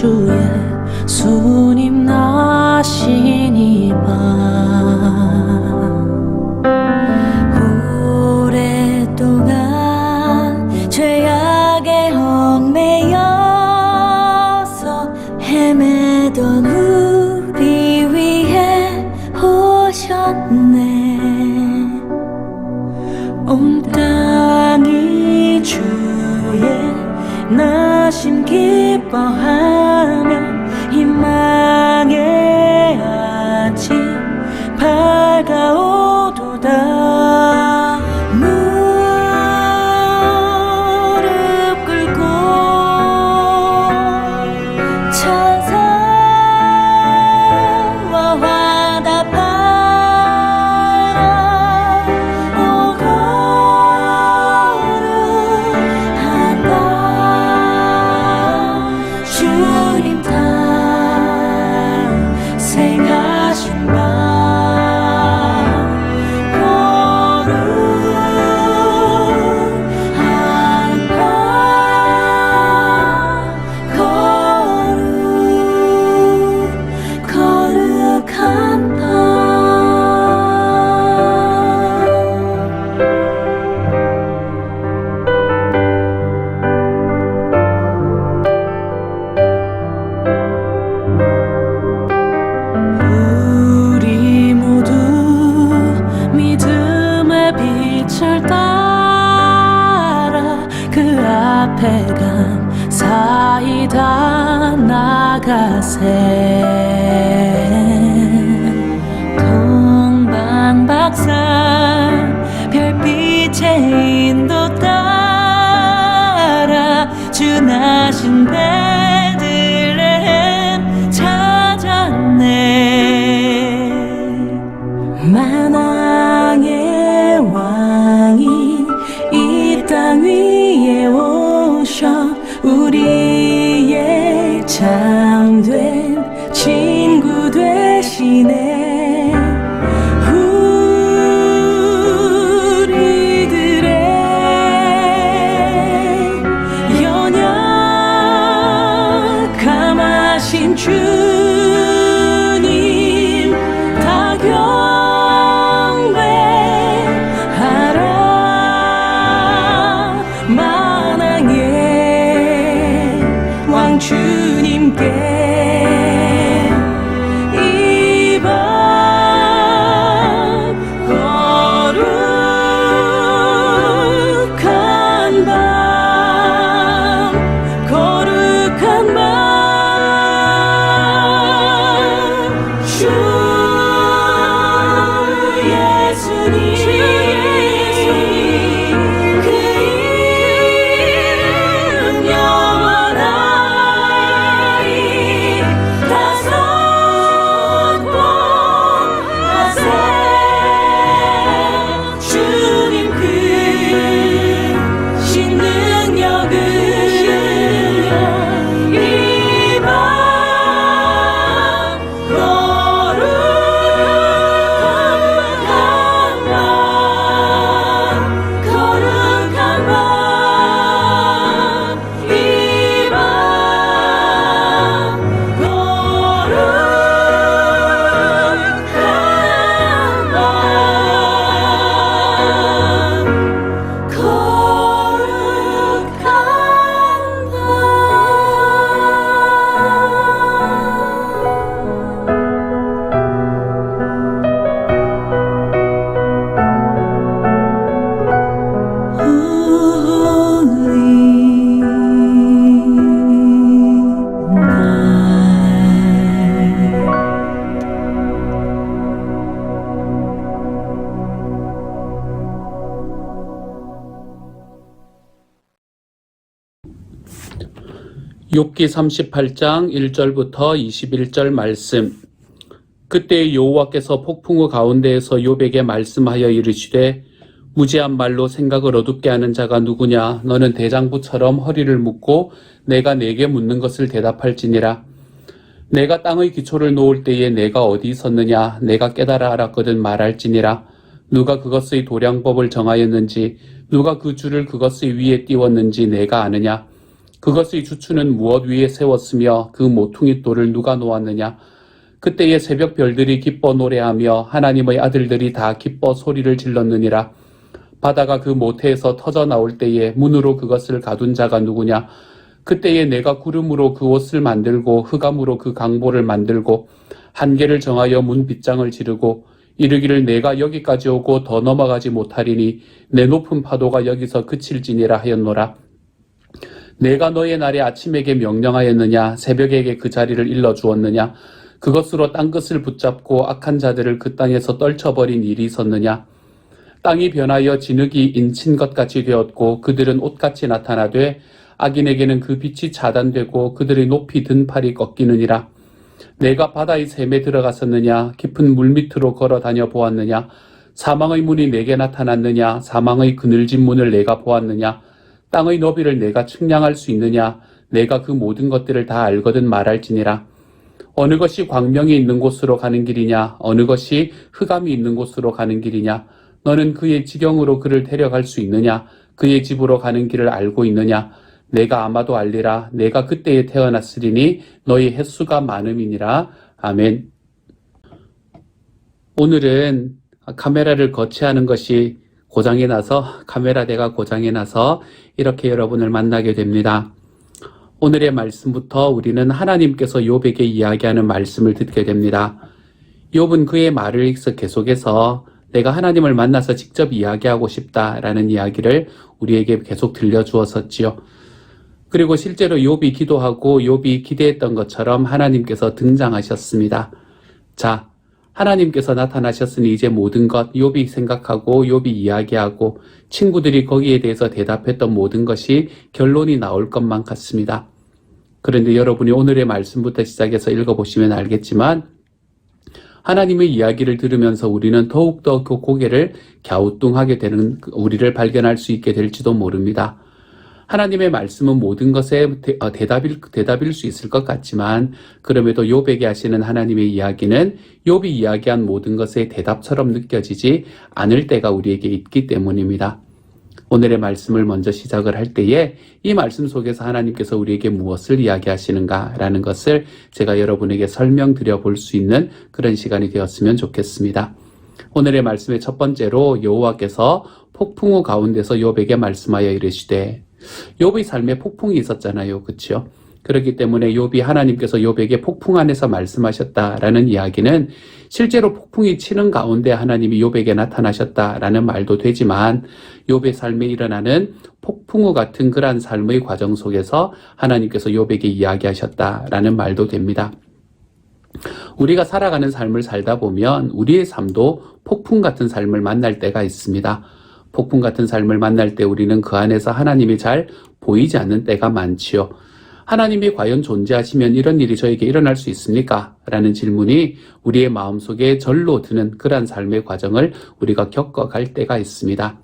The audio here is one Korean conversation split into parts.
주 예수님 나신 이밤 오랫동안 죄악에 얽매여서 헤매던 우리 위해 오셨네. 온 땅이 주의 나심 기뻐하며 희망의 아침 밝아오도다. 무릎 꿇고 찬사와 화답하라. 오 거룩하다 주님 탄생하신 밤. 우리 모두 믿음의 빛을 따라 그 앞에 감사히 다 나가세. 동방박산 별빛의 인도 따라 주 나신 베들레헴 찾았네. 만왕의 왕이 이 땅 위에 오셔 우리의 참된 친구 되시네. 우리들의 연약함하신 주님 다 경배하라. 만왕의 왕 주님께 이 밤 거룩한 밤 거룩한 밤 주 예수님 그 이름 영원하리 다 선포하세. 주님 크신 능력은 이 밤 거룩한 밤 이 밤 욥기 38장 1절부터 21절 말씀. 그때 여호와께서 폭풍우 가운데에서 욥에게 말씀하여 이르시되 무지한 말로 생각을 어둡게 하는 자가 누구냐. 너는 대장부처럼 허리를 묶고 내가 내게 묻는 것을 대답할지니라. 내가 땅의 기초를 놓을 때에 내가 어디 있었느냐. 내가 깨달아 알았거든 말할지니라. 누가 그것의 도량법을 정하였는지 누가 그 줄을 그것의 위에 띄웠는지 내가 아느냐. 그것의 주추는 무엇 위에 세웠으며 그 모퉁이 돌을 누가 놓았느냐? 그때의 새벽 별들이 기뻐 노래하며 하나님의 아들들이 다 기뻐 소리를 질렀느니라. 바다가 그 모태에서 터져 나올 때에 문으로 그것을 가둔 자가 누구냐? 그때에 내가 구름으로 그 옷을 만들고 흑암으로 그 강보를 만들고 한계를 정하여 문 빗장을 지르고 이르기를 내가 여기까지 오고 더 넘어가지 못하리니 내 높은 파도가 여기서 그칠지니라 하였노라. 내가 너의 날에 아침에게 명령하였느냐? 새벽에게 그 자리를 일러주었느냐? 그것으로 땅끝을 붙잡고 악한 자들을 그 땅에서 떨쳐버린 일이 있었느냐? 땅이 변하여 진흙이 인친 것 같이 되었고 그들은 옷같이 나타나되 악인에게는 그 빛이 차단되고 그들의 높이 든 팔이 꺾이느니라. 내가 바다의 샘에 들어갔었느냐? 깊은 물밑으로 걸어 다녀 보았느냐? 사망의 문이 내게 나타났느냐? 사망의 그늘진 문을 내가 보았느냐? 땅의 너비를 내가 측량할 수 있느냐? 내가 그 모든 것들을 다 알거든 말할지니라. 어느 것이 광명이 있는 곳으로 가는 길이냐? 어느 것이 흑암이 있는 곳으로 가는 길이냐? 너는 그의 지경으로 그를 데려갈 수 있느냐? 그의 집으로 가는 길을 알고 있느냐? 내가 아마도 알리라. 내가 그때에 태어났으리니 너희 횟수가 많음이니라. 아멘. 오늘은 카메라를 거치하는 것이 고장이 나서 카메라대가 고장이 나서 이렇게 여러분을 만나게 됩니다. 오늘의 말씀부터 우리는 하나님께서 욥에게 이야기하는 말씀을 듣게 됩니다. 욥은 그의 말을 계속해서 내가 하나님을 만나서 직접 이야기하고 싶다라는 이야기를 우리에게 계속 들려주었었지요. 그리고 실제로 욥이 기도하고 욥이 기대했던 것처럼 하나님께서 등장하셨습니다. 자, 하나님께서 나타나셨으니 이제 모든 것 욥이 생각하고 욥이 이야기하고 친구들이 거기에 대해서 대답했던 모든 것이 결론이 나올 것만 같습니다. 그런데 여러분이 오늘의 말씀부터 시작해서 읽어보시면 알겠지만 하나님의 이야기를 들으면서 우리는 더욱더 그 고개를 갸우뚱하게 되는 우리를 발견할 수 있게 될지도 모릅니다. 하나님의 말씀은 모든 것에 대답일 수 있을 것 같지만 그럼에도 욥에게 하시는 하나님의 이야기는 욥이 이야기한 모든 것의 대답처럼 느껴지지 않을 때가 우리에게 있기 때문입니다. 오늘의 말씀을 먼저 시작을 할 때에 이 말씀 속에서 하나님께서 우리에게 무엇을 이야기하시는가라는 것을 제가 여러분에게 설명드려 볼 수 있는 그런 시간이 되었으면 좋겠습니다. 오늘의 말씀의 첫 번째로 여호와께서 폭풍 후 가운데서 욥에게 말씀하여 이르시되 욥의 삶에 폭풍이 있었잖아요. 그렇죠? 그렇기 때문에 욥이 하나님께서 욥에게 폭풍 안에서 말씀하셨다라는 이야기는 실제로 폭풍이 치는 가운데 하나님이 욥에게 나타나셨다라는 말도 되지만 욥의 삶에 일어나는 폭풍 후 같은 그러한 삶의 과정 속에서 하나님께서 욥에게 이야기하셨다라는 말도 됩니다. 우리가 살아가는 삶을 살다 보면 우리의 삶도 폭풍 같은 삶을 만날 때가 있습니다. 폭풍 같은 삶을 만날 때 우리는 그 안에서 하나님이 잘 보이지 않는 때가 많지요. 하나님이 과연 존재하시면 이런 일이 저에게 일어날 수 있습니까? 라는 질문이 우리의 마음속에 절로 드는 그러한 삶의 과정을 우리가 겪어갈 때가 있습니다.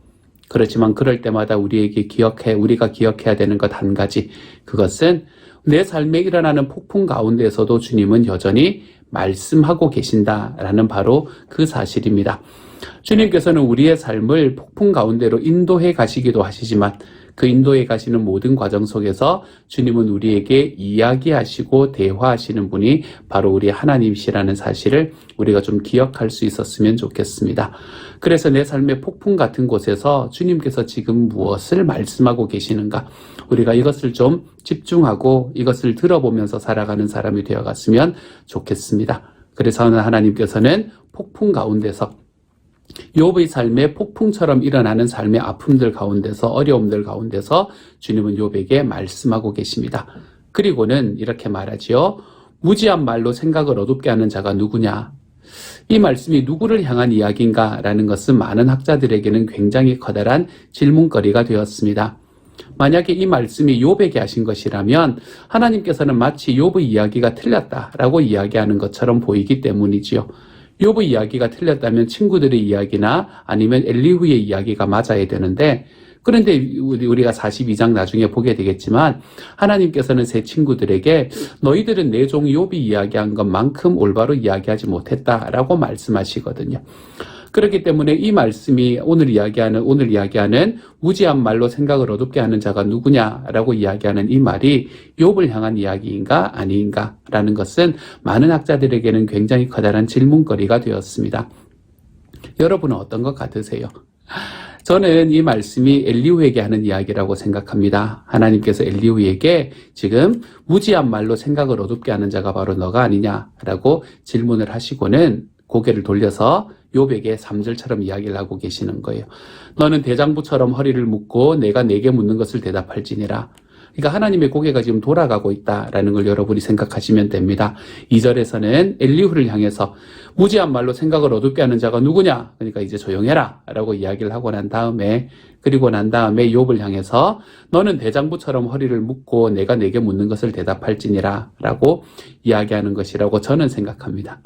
그렇지만 그럴 때마다 우리가 기억해야 되는 것 한 가지, 그것은 내 삶에 일어나는 폭풍 가운데에서도 주님은 여전히 말씀하고 계신다라는 바로 그 사실입니다. 주님께서는 우리의 삶을 폭풍 가운데로 인도해 가시기도 하시지만 그 인도해 가시는 모든 과정 속에서 주님은 우리에게 이야기하시고 대화하시는 분이 바로 우리 하나님이시라는 사실을 우리가 좀 기억할 수 있었으면 좋겠습니다. 그래서 내 삶의 폭풍 같은 곳에서 주님께서 지금 무엇을 말씀하고 계시는가, 우리가 이것을 좀 집중하고 이것을 들어보면서 살아가는 사람이 되어갔으면 좋겠습니다. 그래서 하나님께서는 폭풍 가운데서 욥의 삶에 폭풍처럼 일어나는 삶의 아픔들 가운데서, 어려움들 가운데서 주님은 욥에게 말씀하고 계십니다. 그리고는 이렇게 말하지요. 무지한 말로 생각을 어둡게 하는 자가 누구냐? 이 말씀이 누구를 향한 이야기인가? 라는 것은 많은 학자들에게는 굉장히 커다란 질문거리가 되었습니다. 만약에 이 말씀이 욥에게 하신 것이라면 하나님께서는 마치 욥의 이야기가 틀렸다라고 이야기하는 것처럼 보이기 때문이지요. 욥의 이야기가 틀렸다면 친구들의 이야기나 아니면 엘리후의 이야기가 맞아야 되는데, 그런데 우리가 42장 나중에 보게 되겠지만 하나님께서는 세 친구들에게 너희들은 내 종 욥이 이야기한 것만큼 올바로 이야기하지 못했다라고 말씀하시거든요. 그렇기 때문에 이 말씀이 오늘 이야기하는 무지한 말로 생각을 어둡게 하는 자가 누구냐라고 이야기하는 이 말이 욥을 향한 이야기인가 아닌가라는 것은 많은 학자들에게는 굉장히 커다란 질문거리가 되었습니다. 여러분은 어떤 것 같으세요? 저는 이 말씀이 엘리후에게 하는 이야기라고 생각합니다. 하나님께서 엘리후에게 지금 무지한 말로 생각을 어둡게 하는 자가 바로 너가 아니냐라고 질문을 하시고는 고개를 돌려서 욥에게 3절처럼 이야기를 하고 계시는 거예요. 너는 대장부처럼 허리를 묶고 내가 내게 묻는 것을 대답할지니라. 그러니까 하나님의 고개가 지금 돌아가고 있다라는 걸 여러분이 생각하시면 됩니다. 2절에서는 엘리후를 향해서 무지한 말로 생각을 어둡게 하는 자가 누구냐? 그러니까 이제 조용해라 라고 이야기를 하고 난 다음에 욥을 향해서 너는 대장부처럼 허리를 묶고 내가 내게 묻는 것을 대답할지니라 라고 이야기하는 것이라고 저는 생각합니다.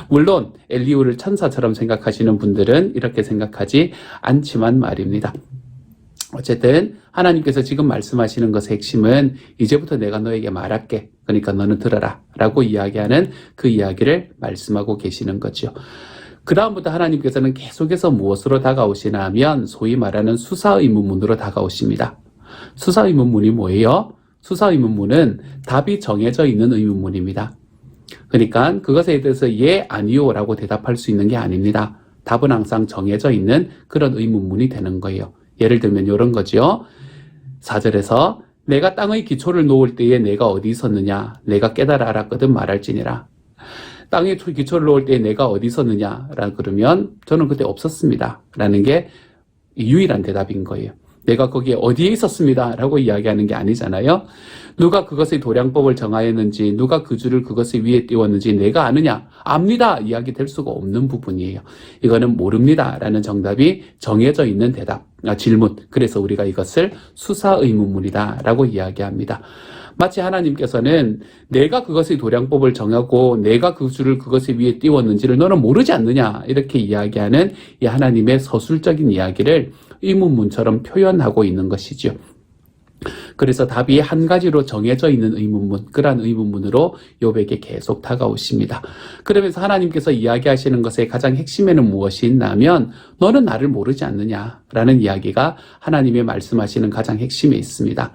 물론 엘리후를 천사처럼 생각하시는 분들은 이렇게 생각하지 않지만 말입니다. 어쨌든 하나님께서 지금 말씀하시는 것의 핵심은 이제부터 내가 너에게 말할게. 그러니까 너는 들어라 라고 이야기하는 그 이야기를 말씀하고 계시는 거죠. 그 다음부터 하나님께서는 계속해서 무엇으로 다가오시나 하면 소위 말하는 수사의문문으로 다가오십니다. 수사의문문이 뭐예요? 수사의문문은 답이 정해져 있는 의문문입니다. 그러니까 그것에 대해서 예, 아니요 라고 대답할 수 있는 게 아닙니다. 답은 항상 정해져 있는 그런 의문문이 되는 거예요. 예를 들면 이런 거죠. 4절에서 내가 땅의 기초를 놓을 때에 내가 어디 있었느냐? 내가 깨달아 알았거든 말할지니라. 땅의 기초를 놓을 때에 내가 어디 있었느냐라 그러면 저는 그때 없었습니다. 라는 게 유일한 대답인 거예요. 내가 거기에 어디에 있었습니다. 라고 이야기하는 게 아니잖아요. 누가 그것의 도량법을 정하였는지, 누가 그 줄을 그것의 위에 띄웠는지 내가 아느냐? 압니다. 이야기 될 수가 없는 부분이에요. 이거는 모릅니다. 라는 정답이 정해져 있는 질문. 그래서 우리가 이것을 수사의문문이다. 라고 이야기합니다. 마치 하나님께서는 내가 그것의 도량법을 정하고 내가 그 줄을 그것의 위에 띄웠는지를 너는 모르지 않느냐 이렇게 이야기하는 이 하나님의 서술적인 이야기를 의문문처럼 표현하고 있는 것이죠. 그래서 답이 한 가지로 정해져 있는 의문문, 그러한 의문문으로 욥에게 계속 다가오십니다. 그러면서 하나님께서 이야기하시는 것의 가장 핵심에는 무엇이 있냐면 너는 나를 모르지 않느냐라는 이야기가 하나님의 말씀하시는 가장 핵심에 있습니다.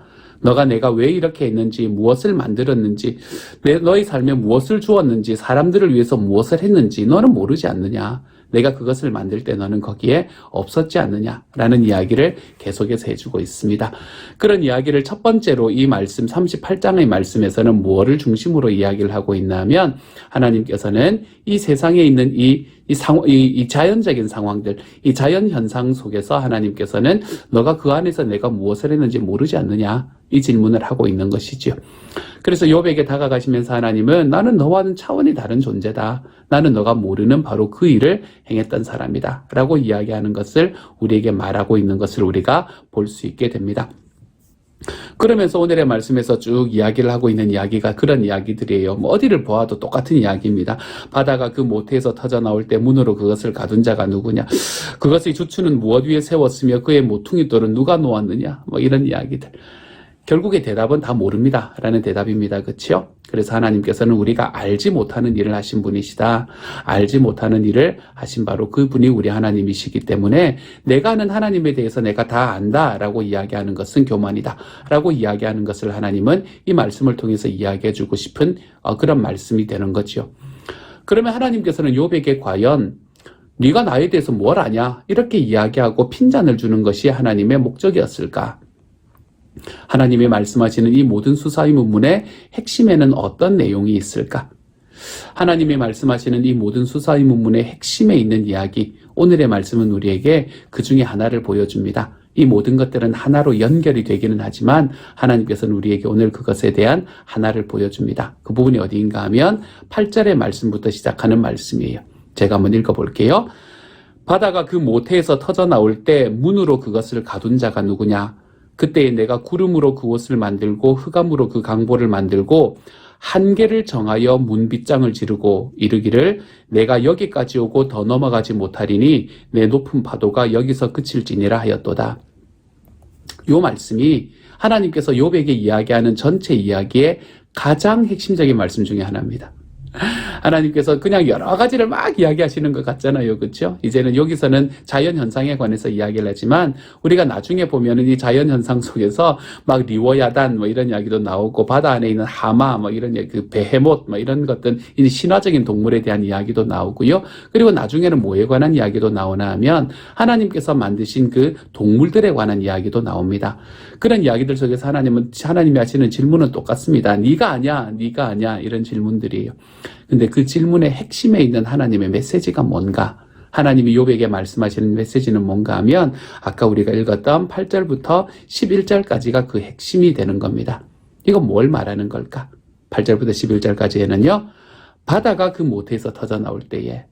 내가 왜 이렇게 했는지, 무엇을 만들었는지, 너의 삶에 무엇을 주었는지, 사람들을 위해서 무엇을 했는지 너는 모르지 않느냐. 내가 그것을 만들 때 너는 거기에 없었지 않느냐라는 이야기를 계속해서 해주고 있습니다. 그런 이야기를 첫 번째로 이 말씀 38장의 말씀에서는 무엇을 중심으로 이야기를 하고 있냐면 하나님께서는 이 세상에 있는 이 자연적인 상황들, 이 자연 현상 속에서 하나님께서는 너가 그 안에서 내가 무엇을 했는지 모르지 않느냐 이 질문을 하고 있는 것이죠. 그래서 욥에게 다가가시면서 하나님은 나는 너와는 차원이 다른 존재다. 나는 너가 모르는 바로 그 일을 행했던 사람이다. 라고 이야기하는 것을 우리에게 말하고 있는 것을 우리가 볼 수 있게 됩니다. 그러면서 오늘의 말씀에서 쭉 이야기를 하고 있는 이야기가 그런 이야기들이에요. 어디를 보아도 똑같은 이야기입니다. 바다가 그 모태에서 터져 나올 때 문으로 그것을 가둔 자가 누구냐? 그것의 주추는 무엇 위에 세웠으며 그의 모퉁이돌은 누가 놓았느냐? 이런 이야기들. 결국의 대답은 다 모릅니다. 라는 대답입니다. 그렇죠? 그래서 하나님께서는 우리가 알지 못하는 일을 하신 분이시다. 알지 못하는 일을 하신 바로 그분이 우리 하나님이시기 때문에 내가 아는 하나님에 대해서 내가 다 안다 라고 이야기하는 것은 교만이다 라고 이야기하는 것을 하나님은 이 말씀을 통해서 이야기해 주고 싶은 그런 말씀이 되는 거죠. 그러면 하나님께서는 욥에게 과연 네가 나에 대해서 뭘 아냐? 이렇게 이야기하고 핀잔을 주는 것이 하나님의 목적이었을까? 하나님이 말씀하시는 이 모든 수사의문문의 핵심에는 어떤 내용이 있을까? 하나님이 말씀하시는 이 모든 수사의문문의 핵심에 있는 이야기, 오늘의 말씀은 우리에게 그 중에 하나를 보여줍니다. 이 모든 것들은 하나로 연결이 되기는 하지만 하나님께서는 우리에게 오늘 그것에 대한 하나를 보여줍니다. 그 부분이 어디인가 하면 8절의 말씀부터 시작하는 말씀이에요. 제가 한번 읽어볼게요. 바다가 그 모태에서 터져 나올 때 문으로 그것을 가둔 자가 누구냐? 그때에 내가 구름으로 그 옷을 만들고 흑암으로 그 강보를 만들고 한계를 정하여 문빗장을 지르고 이르기를 내가 여기까지 오고 더 넘어가지 못하리니 내 높은 파도가 여기서 그칠지니라 하였도다. 이 말씀이 하나님께서 욥에게 이야기하는 전체 이야기의 가장 핵심적인 말씀 중에 하나입니다. 하나님께서 그냥 여러 가지를 막 이야기하시는 것 같잖아요. 그렇죠? 이제는 여기서는 자연 현상에 관해서 이야기를 하지만 우리가 나중에 보면은 이 자연 현상 속에서 막 리워야단 뭐 이런 이야기도 나오고 바다 안에 있는 하마 뭐 이런 그 베헤못 뭐 이런 것들 이 신화적인 동물에 대한 이야기도 나오고요. 그리고 나중에는 뭐에 관한 이야기도 나오나 하면 하나님께서 만드신 그 동물들에 관한 이야기도 나옵니다. 그런 이야기들 속에서 하나님이 하시는 질문은 똑같습니다. 네가 아냐, 네가 아냐 이런 질문들이에요. 근데 그 질문의 핵심에 있는 하나님의 메시지가 뭔가? 하나님이 욥에게 말씀하시는 메시지는 뭔가 하면 아까 우리가 읽었던 8절부터 11절까지가 그 핵심이 되는 겁니다. 이건 뭘 말하는 걸까? 8절부터 11절까지에는요. 바다가 그 모태에서 터져 나올 때에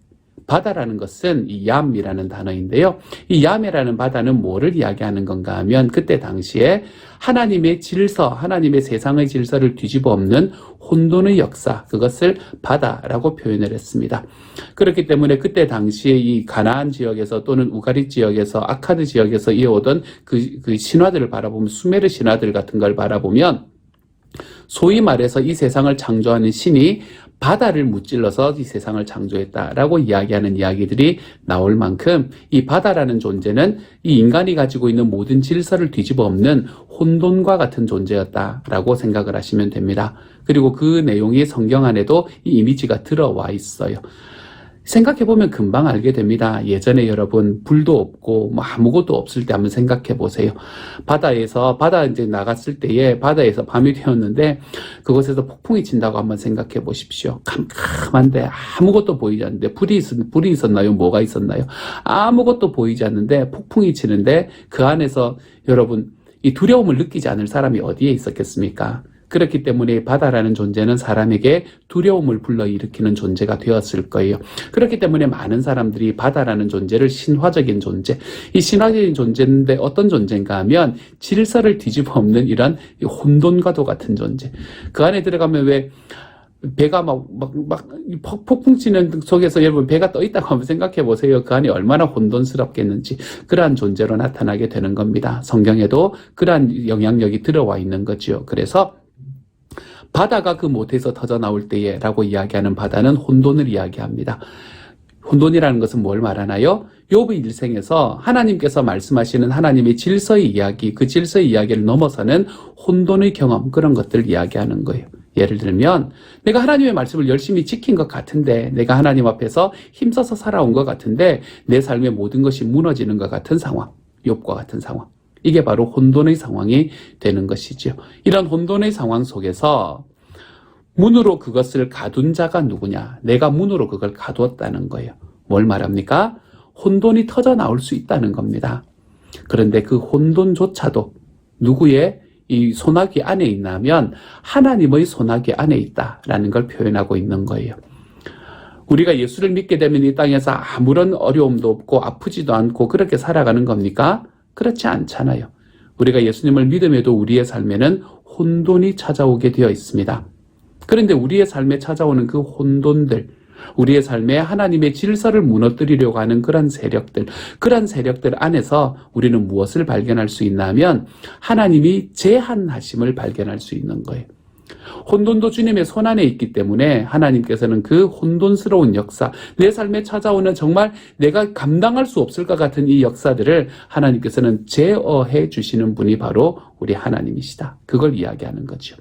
바다라는 것은 이 얌이라는 단어인데요. 이 얌이라는 바다는 뭐를 이야기하는 건가 하면 그때 당시에 하나님의 질서, 하나님의 세상의 질서를 뒤집어 엎는 혼돈의 역사, 그것을 바다라고 표현을 했습니다. 그렇기 때문에 그때 당시에 이 가나안 지역에서 또는 우가리 지역에서 아카드 지역에서 이어오던 그 신화들을 바라보면 수메르 신화들 같은 걸 바라보면 소위 말해서 이 세상을 창조하는 신이 바다를 무찔러서 이 세상을 창조했다라고 이야기하는 이야기들이 나올 만큼 이 바다라는 존재는 이 인간이 가지고 있는 모든 질서를 뒤집어 엎는 혼돈과 같은 존재였다라고 생각을 하시면 됩니다. 그리고 그 내용이 성경 안에도 이 이미지가 들어와 있어요. 생각해보면 금방 알게 됩니다. 예전에 여러분 불도 없고 뭐 아무것도 없을 때 한번 생각해 보세요. 바다 이제 나갔을 때에 바다에서 밤이 되었는데 그곳에서 폭풍이 친다고 한번 생각해 보십시오. 캄캄한데 아무것도 보이지 않는데 불이 있었나요? 뭐가 있었나요? 아무것도 보이지 않는데 폭풍이 치는데 그 안에서 여러분 이 두려움을 느끼지 않을 사람이 어디에 있었겠습니까? 그렇기 때문에 바다라는 존재는 사람에게 두려움을 불러일으키는 존재가 되었을 거예요. 그렇기 때문에 많은 사람들이 바다라는 존재를 신화적인 존재, 이 신화적인 존재인데 어떤 존재인가 하면 질서를 뒤집어 엎는 이런 혼돈과도 같은 존재. 그 안에 들어가면 왜 배가 폭풍 치는 속에서 여러분 배가 떠 있다고 한번 생각해 보세요. 그 안에 얼마나 혼돈스럽겠는지 그러한 존재로 나타나게 되는 겁니다. 성경에도 그러한 영향력이 들어와 있는 거죠. 그래서 바다가 그 모태에서 터져 나올 때에 라고 이야기하는 바다는 혼돈을 이야기합니다. 혼돈이라는 것은 뭘 말하나요? 욥의 일생에서 하나님께서 말씀하시는 하나님의 질서의 이야기, 그 질서의 이야기를 넘어서는 혼돈의 경험, 그런 것들을 이야기하는 거예요. 예를 들면 내가 하나님의 말씀을 열심히 지킨 것 같은데, 내가 하나님 앞에서 힘써서 살아온 것 같은데 내 삶의 모든 것이 무너지는 것 같은 상황, 욥과 같은 상황. 이게 바로 혼돈의 상황이 되는 것이죠. 이런 혼돈의 상황 속에서 문으로 그것을 가둔 자가 누구냐? 내가 문으로 그걸 가두었다는 거예요. 뭘 말합니까? 혼돈이 터져 나올 수 있다는 겁니다. 그런데 그 혼돈조차도 누구의 이 소나기 안에 있냐면 하나님의 소나기 안에 있다라는 걸 표현하고 있는 거예요. 우리가 예수를 믿게 되면 이 땅에서 아무런 어려움도 없고 아프지도 않고 그렇게 살아가는 겁니까? 그렇지 않잖아요. 우리가 예수님을 믿음에도 우리의 삶에는 혼돈이 찾아오게 되어 있습니다. 그런데 우리의 삶에 찾아오는 그 혼돈들, 우리의 삶에 하나님의 질서를 무너뜨리려고 하는 그런 세력들 안에서 우리는 무엇을 발견할 수 있나 하면 하나님이 제한하심을 발견할 수 있는 거예요. 혼돈도 주님의 손안에 있기 때문에 하나님께서는 그 혼돈스러운 역사, 내 삶에 찾아오는 정말 내가 감당할 수 없을 것 같은 이 역사들을 하나님께서는 제어해 주시는 분이 바로 우리 하나님이시다. 그걸 이야기하는 거죠.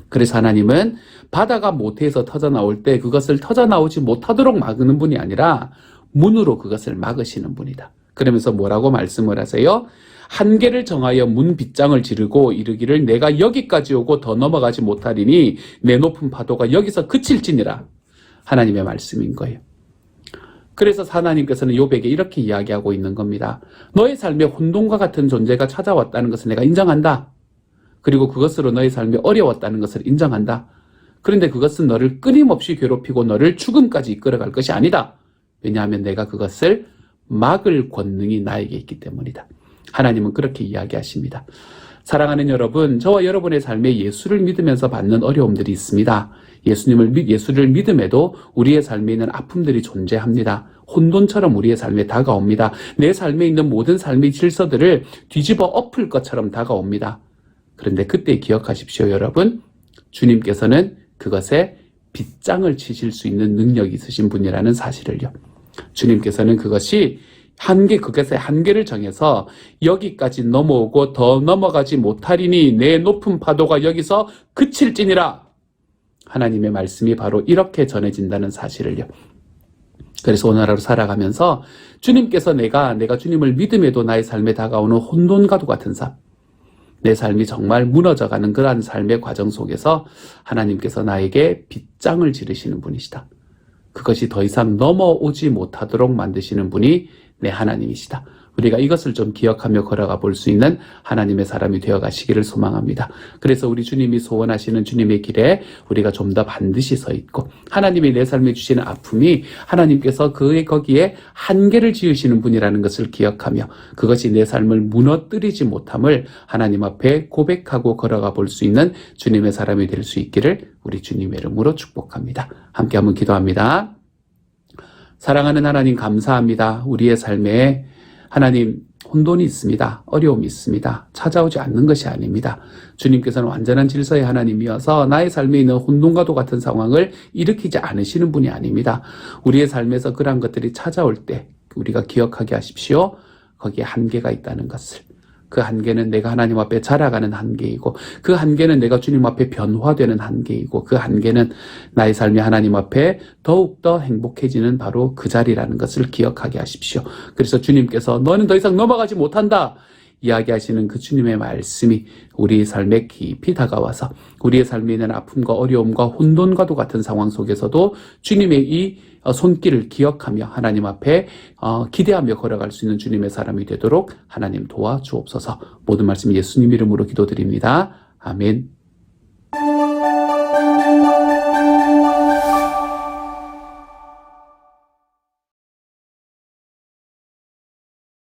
그래서 하나님은 바다가 모태에서 터져 나올 때 그것을 터져 나오지 못하도록 막는 분이 아니라 문으로 그것을 막으시는 분이다. 그러면서 뭐라고 말씀을 하세요? 한계를 정하여 문 빗장을 지르고 이르기를 내가 여기까지 오고 더 넘어가지 못하리니 내 높은 파도가 여기서 그칠지니라. 하나님의 말씀인 거예요. 그래서 하나님께서는 욥에게 이렇게 이야기하고 있는 겁니다. 너의 삶에 혼돈과 같은 존재가 찾아왔다는 것을 내가 인정한다. 그리고 그것으로 너의 삶이 어려웠다는 것을 인정한다. 그런데 그것은 너를 끊임없이 괴롭히고 너를 죽음까지 이끌어갈 것이 아니다. 왜냐하면 내가 그것을 막을 권능이 나에게 있기 때문이다. 하나님은 그렇게 이야기하십니다. 사랑하는 여러분, 저와 여러분의 삶에 예수를 믿으면서 받는 어려움들이 있습니다. 예수를 믿음에도 우리의 삶에 있는 아픔들이 존재합니다. 혼돈처럼 우리의 삶에 다가옵니다. 내 삶에 있는 모든 삶의 질서들을 뒤집어 엎을 것처럼 다가옵니다. 그런데 그때 기억하십시오, 여러분. 주님께서는 그것에 빗장을 치실 수 있는 능력이 있으신 분이라는 사실을요. 주님께서는 그것의 한계를 정해서 여기까지 넘어오고 더 넘어가지 못하리니 내 높은 파도가 여기서 그칠지니라. 하나님의 말씀이 바로 이렇게 전해진다는 사실을요. 그래서 오늘 하루 살아가면서 주님께서 내가 주님을 믿음에도 나의 삶에 다가오는 혼돈과도 같은 삶, 내 삶이 정말 무너져가는 그러한 삶의 과정 속에서 하나님께서 나에게 빗장을 지르시는 분이시다. 그것이 더 이상 넘어오지 못하도록 만드시는 분이 내 하나님이시다. 우리가 이것을 좀 기억하며 걸어가 볼 수 있는 하나님의 사람이 되어 가시기를 소망합니다. 그래서 우리 주님이 소원하시는 주님의 길에 우리가 좀 더 반드시 서 있고, 하나님이 내 삶에 주시는 아픔이 하나님께서 거기에 한계를 지으시는 분이라는 것을 기억하며 그것이 내 삶을 무너뜨리지 못함을 하나님 앞에 고백하고 걸어가 볼 수 있는 주님의 사람이 될 수 있기를 우리 주님의 이름으로 축복합니다. 함께 한번 기도합니다. 사랑하는 하나님, 감사합니다. 우리의 삶에 하나님, 혼돈이 있습니다. 어려움이 있습니다. 찾아오지 않는 것이 아닙니다. 주님께서는 완전한 질서의 하나님이어서 나의 삶에 있는 혼돈과도 같은 상황을 일으키지 않으시는 분이 아닙니다. 우리의 삶에서 그러한 것들이 찾아올 때 우리가 기억하게 하십시오. 거기에 한계가 있다는 것을. 그 한계는 내가 하나님 앞에 자라가는 한계이고, 그 한계는 내가 주님 앞에 변화되는 한계이고, 그 한계는 나의 삶이 하나님 앞에 더욱더 행복해지는 바로 그 자리라는 것을 기억하게 하십시오. 그래서 주님께서 너는 더 이상 넘어가지 못한다 이야기하시는 그 주님의 말씀이 우리의 삶에 깊이 다가와서 우리의 삶에 있는 아픔과 어려움과 혼돈과도 같은 상황 속에서도 주님의 이 손길을 기억하며 하나님 앞에 기대하며 걸어갈 수 있는 주님의 사람이 되도록 하나님 도와주옵소서. 모든 말씀 예수님 이름으로 기도드립니다. 아멘.